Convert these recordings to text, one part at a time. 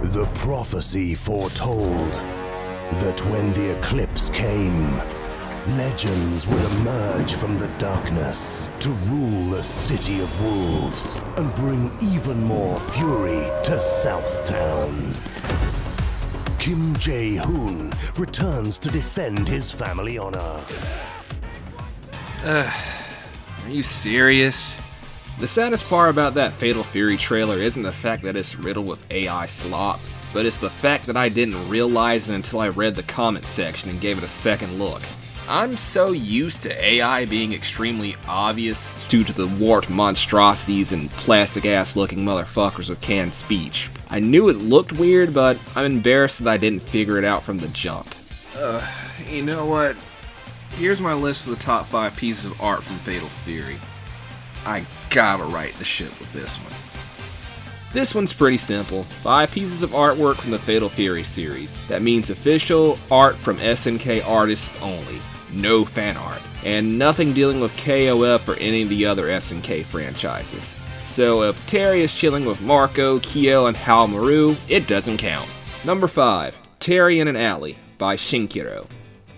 The prophecy foretold that when the eclipse came, legends would emerge from the darkness to rule the city of wolves and bring even more fury to Southtown. Kim Jae-hoon returns to defend his family honor. Are you serious? The saddest part about that Fatal Fury trailer isn't the fact that it's riddled with AI slop, but it's the fact that I didn't realize it until I read the comment section and gave it a second look. I'm so used to AI being extremely obvious due to the warped monstrosities and plastic-ass looking motherfuckers with canned speech. I knew it looked weird, but I'm embarrassed that I didn't figure it out from the jump. You know what? Here's my list of the top 5 pieces of art from Fatal Fury. I gotta right the ship with this one. This one's pretty simple. 5 pieces of artwork from the Fatal Fury series. That means official art from SNK artists only. No fan art. And nothing dealing with KOF or any of the other SNK franchises. So if Terry is chilling with Marco, Kyo, and Haomaru, it doesn't count. Number 5. Terry in an Alley by Shinkiro.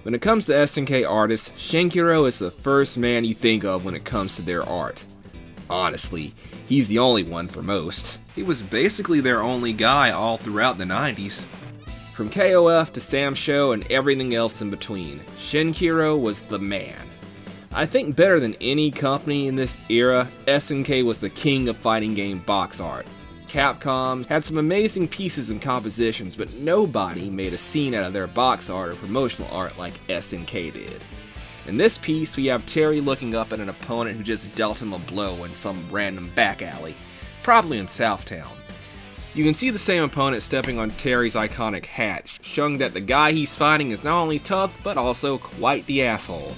When it comes to SNK artists, Shinkiro is the first man you think of when it comes to their art. Honestly, he's the only one for most. He was basically their only guy all throughout the 90s. From KOF to Samsho and everything else in between, Shinkiro was the man. I think better than any company in this era, SNK was the king of fighting game box art. Capcom had some amazing pieces and compositions, but nobody made a scene out of their box art or promotional art like SNK did. In this piece, we have Terry looking up at an opponent who just dealt him a blow in some random back alley, probably in Southtown. You can see the same opponent stepping on Terry's iconic hat, showing that the guy he's fighting is not only tough, but also quite the asshole.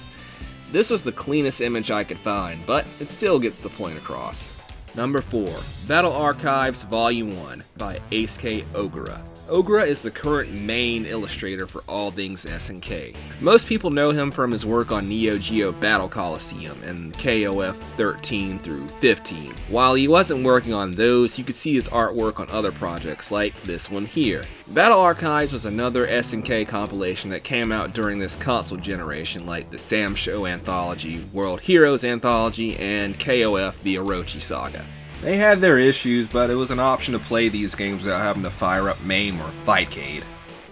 This was the cleanest image I could find, but it still gets the point across. Number 4. Battle Archives Volume 1 by Eisuke Ogura. Ogura is the current main illustrator for all things SNK. Most people know him from his work on Neo Geo Battle Coliseum and KOF 13 through 15. While he wasn't working on those, you could see his artwork on other projects like this one here. Battle Archives was another SNK compilation that came out during this console generation, like the Samsho Anthology, World Heroes Anthology, and KOF The Orochi Saga. They had their issues, but it was an option to play these games without having to fire up MAME or Fightcade.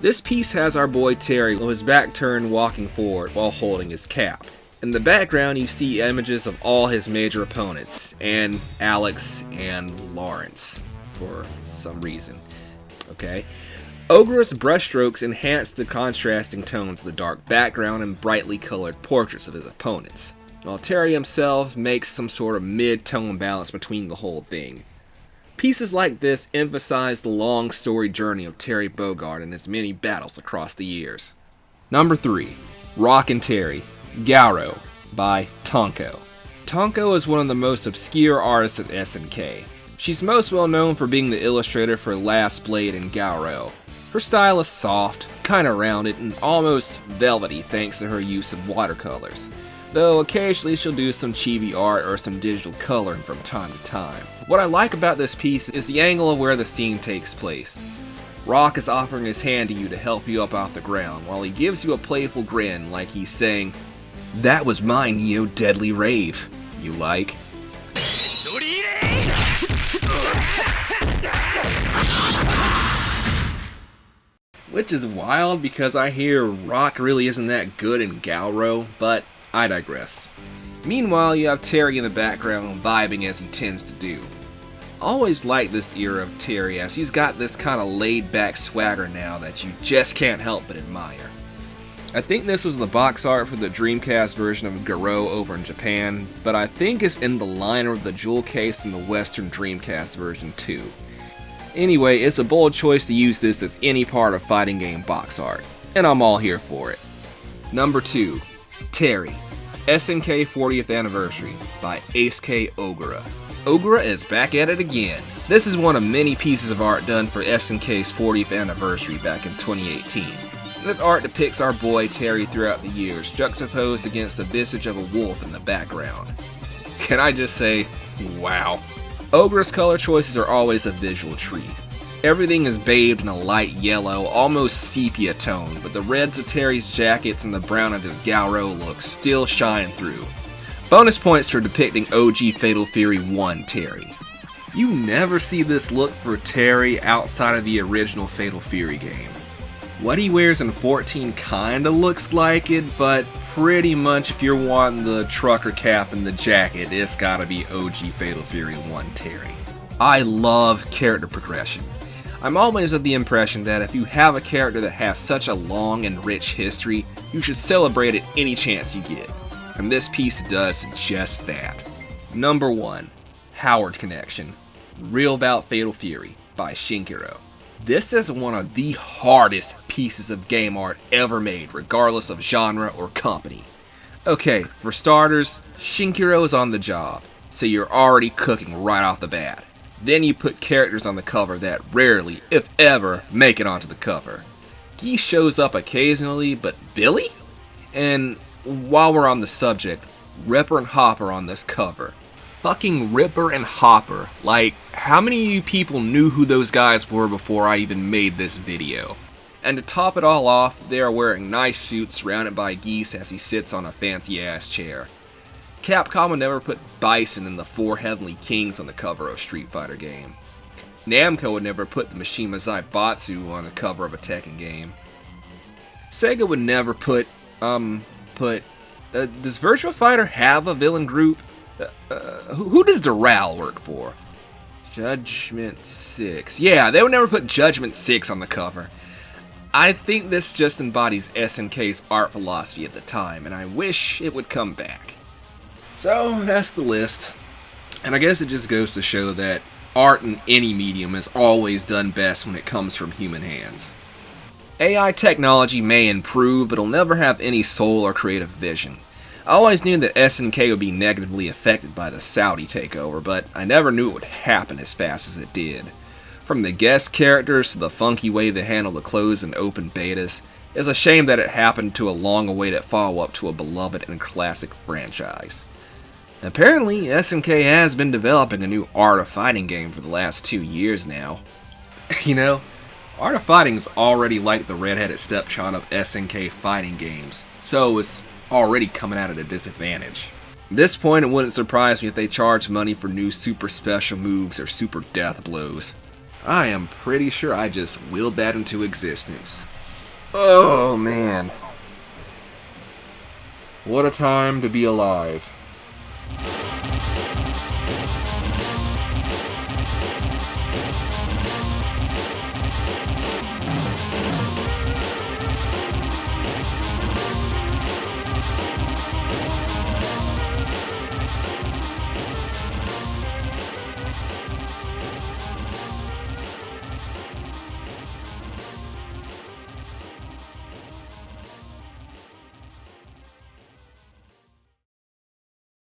This piece has our boy Terry with his back turned walking forward while holding his cap. In the background you see images of all his major opponents, and Alex and Lawrence, for some reason. Okay? Ogura's brushstrokes enhance the contrasting tones of the dark background and brightly colored portraits of his opponents, while Terry himself makes some sort of mid-tone balance between the whole thing. Pieces like this emphasize the long story journey of Terry Bogard and his many battles across the years. Number 3. Rock and Terry, Gauro by Tonko. Tonko is one of the most obscure artists at SNK. She's most well known for being the illustrator for Last Blade and Gauro. Her style is soft, kinda rounded, and almost velvety thanks to her use of watercolors, though occasionally she'll do some chibi art or some digital coloring from time to time. What I like about this piece is the angle of where the scene takes place. Rock is offering his hand to you to help you up off the ground, while he gives you a playful grin like he's saying, "That was my Neo Deadly Rave. You like?" Which is wild because I hear Rock really isn't that good in Gauro, but I digress. Meanwhile, you have Terry in the background vibing as he tends to do. Always liked this era of Terry as he's got this kind of laid back swagger now that you just can't help but admire. I think this was the box art for the Dreamcast version of Garou over in Japan, but I think it's in the liner of the jewel case in the Western Dreamcast version too. Anyway, it's a bold choice to use this as any part of fighting game box art, and I'm all here for it. Number 2. Terry, SNK 40th Anniversary by Eisuke Ogura. Ogura is back at it again. This is one of many pieces of art done for SNK's 40th anniversary back in 2018. This art depicts our boy Terry throughout the years, juxtaposed against the visage of a wolf in the background. Can I just say, wow. Ogura's color choices are always a visual treat. Everything is bathed in a light yellow, almost sepia tone, but the reds of Terry's jackets and the brown of his Gauro looks still shine through. Bonus points for depicting OG Fatal Fury 1 Terry. You never see this look for Terry outside of the original Fatal Fury game. What he wears in 14 kinda looks like it, but pretty much if you're wanting the trucker cap and the jacket, it's gotta be OG Fatal Fury 1 Terry. I love character progression. I'm always of the impression that if you have a character that has such a long and rich history, you should celebrate it any chance you get. And this piece does just that. Number 1. Howard Connection. Real About Fatal Fury by Shinkiro. This is one of the hardest pieces of game art ever made, regardless of genre or company. Okay, for starters, Shinkiro is on the job, so you're already cooking right off the bat. Then you put characters on the cover that rarely, if ever, make it onto the cover. Guy shows up occasionally, but Billy? And while we're on the subject, Ripper and Hopper on this cover. Fucking Ripper and Hopper. Like, how many of you people knew who those guys were before I even made this video? And to top it all off, they are wearing nice suits surrounded by geese as he sits on a fancy ass chair. Capcom would never put Bison and the Four Heavenly Kings on the cover of a Street Fighter game. Namco would never put the Mishima Zaibatsu on the cover of a Tekken game. Sega would never put, does Virtua Fighter have a villain group? Who does Doral work for? Judgment 6. Yeah, they would never put Judgment 6 on the cover. I think this just embodies SNK's art philosophy at the time, and I wish it would come back. So, that's the list. And I guess it just goes to show that art in any medium is always done best when it comes from human hands. AI technology may improve, but it'll never have any soul or creative vision. I always knew that SNK would be negatively affected by the Saudi takeover, but I never knew it would happen as fast as it did. From the guest characters to the funky way they handle the closed and open betas, it's a shame that it happened to a long-awaited follow-up to a beloved and classic franchise. Apparently, SNK has been developing a new Art of Fighting game for the last 2 years now. You know, Art of Fighting's already like the redheaded stepchild of SNK fighting games, so it's already coming out at a disadvantage. At this point, it wouldn't surprise me if they charged money for new super special moves or super death blows. I am pretty sure I just willed that into existence. Oh man. What a time to be alive.